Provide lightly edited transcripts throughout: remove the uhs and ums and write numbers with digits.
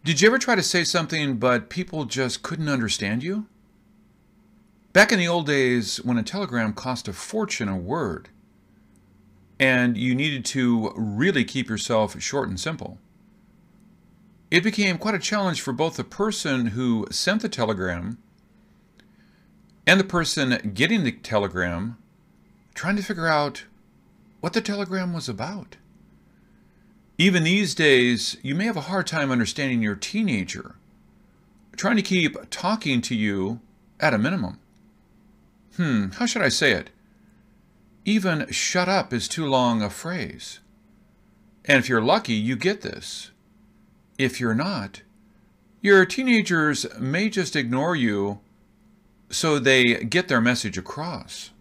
Did you ever try to say something, but people just couldn't understand you? Back in the old days, when a telegram cost a fortune a word, and you needed to really keep yourself short and simple, it became quite a challenge for both the person who sent the telegram and the person getting the telegram trying to figure out what the telegram was about. Even these days, you may have a hard time understanding your teenager trying to keep talking to you at a minimum. How should I say it? Even shut up is too long a phrase. And if you're lucky, you get this. If you're not, your teenagers may just ignore you so they get their message across.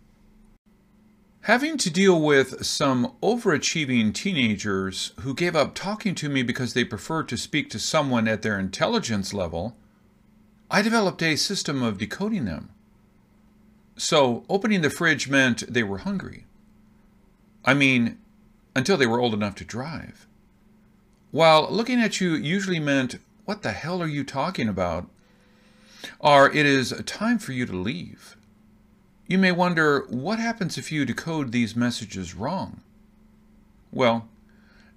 Having to deal with some overachieving teenagers who gave up talking to me because they preferred to speak to someone at their intelligence level, I developed a system of decoding them. So opening the fridge meant they were hungry. I mean, until they were old enough to drive. While looking at you usually meant, "What the hell are you talking about?" or "It is time for you to leave." You may wonder, what happens if you decode these messages wrong? Well,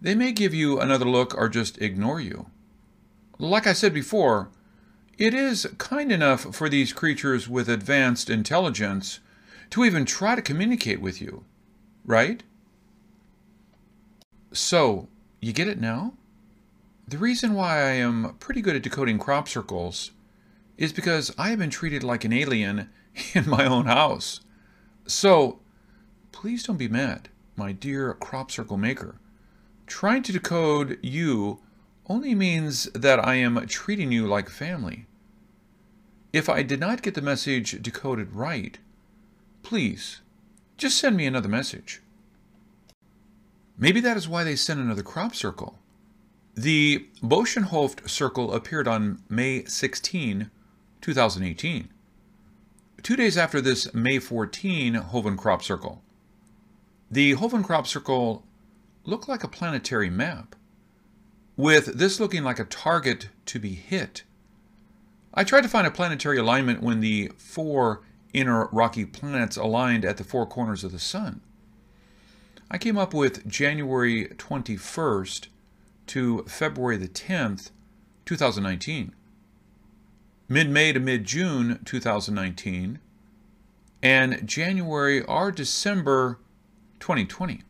they may give you another look or just ignore you. Like I said before, it is kind enough for these creatures with advanced intelligence to even try to communicate with you, right? So, you get it now? The reason why I am pretty good at decoding crop circles is because I have been treated like an alien in my own house. So, please don't be mad, my dear crop circle maker. Trying to decode you only means that I am treating you like family. If I did not get the message decoded right, please, just send me another message. Maybe that is why they sent another crop circle. The Boschenhoft circle appeared on May 16, 2018. 2 days after this May 14 Hoven crop circle. The Hoven crop circle looked like a planetary map, with this looking like a target to be hit. I tried to find a planetary alignment when the 4 inner rocky planets aligned at the 4 corners of the sun. I came up with January 21st to February the 10th, 2019. Mid-May to mid-June 2019, and January or December 2020.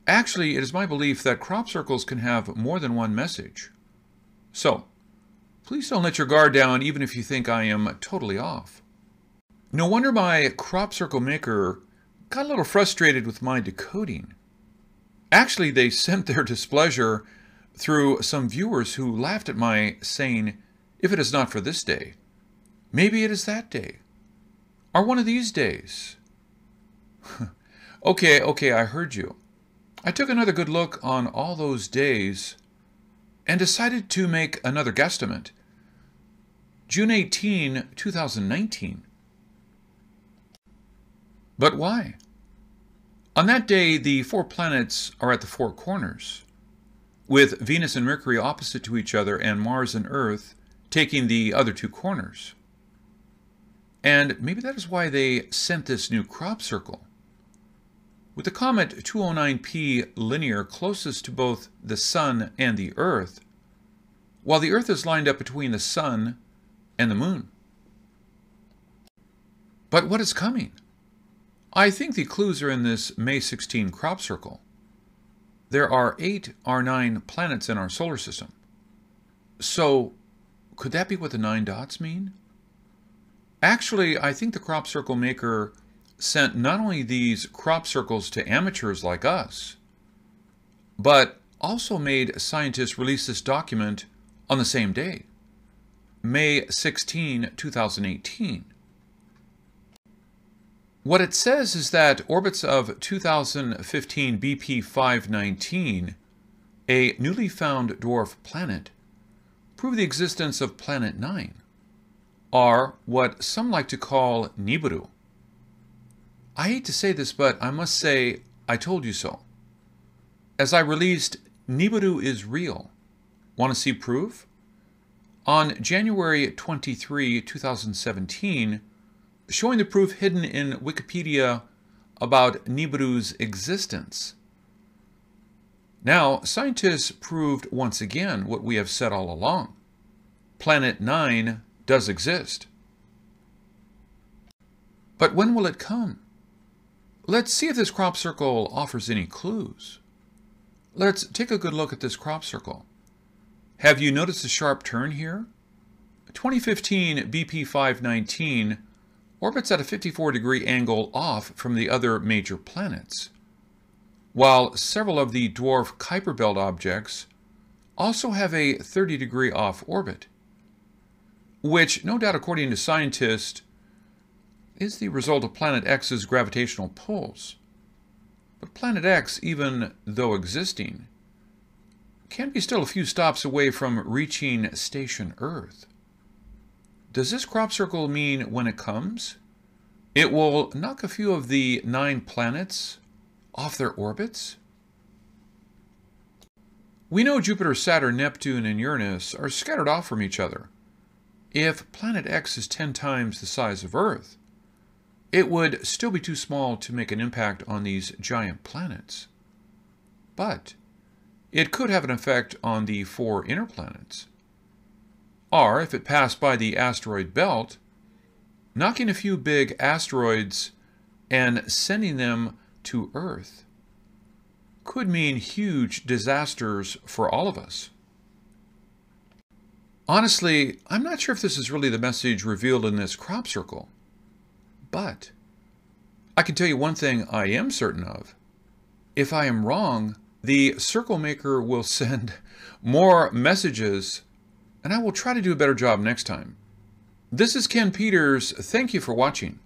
Actually, it is my belief that crop circles can have more than one message. So, please don't let your guard down even if you think I am totally off. No wonder my crop circle maker got a little frustrated with my decoding. Actually, they sent their displeasure through some viewers who laughed at my saying, "If it is not for this day, maybe it is that day, or one of these days." Okay, I heard you. I took another good look on all those days and decided to make another guesstimate. June 18, 2019. But why? On that day, the 4 planets are at the 4 corners, with Venus and Mercury opposite to each other and Mars and Earth taking the other 2 corners. And maybe that is why they sent this new crop circle. With the comet 209P linear closest to both the Sun and the Earth, while the Earth is lined up between the Sun and the Moon. But what is coming? I think the clues are in this May 16 crop circle. There are 8 or 9 planets in our solar system. So, could that be what the 9 dots mean? Actually, I think the crop circle maker sent not only these crop circles to amateurs like us, but also made scientists release this document on the same day, May 16, 2018. What it says is that orbits of 2015 BP 519, a newly found dwarf planet, prove the existence of Planet 9, are what some like to call Nibiru. I hate to say this, but I must say I told you so. As I released, Nibiru is real. Want to see proof? On January 23, 2017, showing the proof hidden in Wikipedia about Nibiru's existence. Now, scientists proved once again what we have said all along. Planet 9 does exist. But when will it come? Let's see if this crop circle offers any clues. Let's take a good look at this crop circle. Have you noticed the sharp turn here? 2015 BP 519 orbits at a 54-degree angle off from the other major planets, while several of the dwarf Kuiper Belt objects also have a 30-degree off orbit, which, no doubt according to scientists, is the result of Planet X's gravitational pulls. But Planet X, even though existing, can be still a few stops away from reaching station Earth. Does this crop circle mean when it comes, it will knock a few of the 9 planets off their orbits? We know Jupiter, Saturn, Neptune, and Uranus are scattered off from each other. If Planet X is 10 times the size of Earth, it would still be too small to make an impact on these giant planets. But it could have an effect on the 4 inner planets. Or, if it passed by the asteroid belt, knocking a few big asteroids and sending them to Earth could mean huge disasters for all of us. Honestly, I'm not sure if this is really the message revealed in this crop circle. But I can tell you one thing I am certain of. If I am wrong, the circle maker will send more messages, and I will try to do a better job next time. This is Ken Peters. Thank you for watching.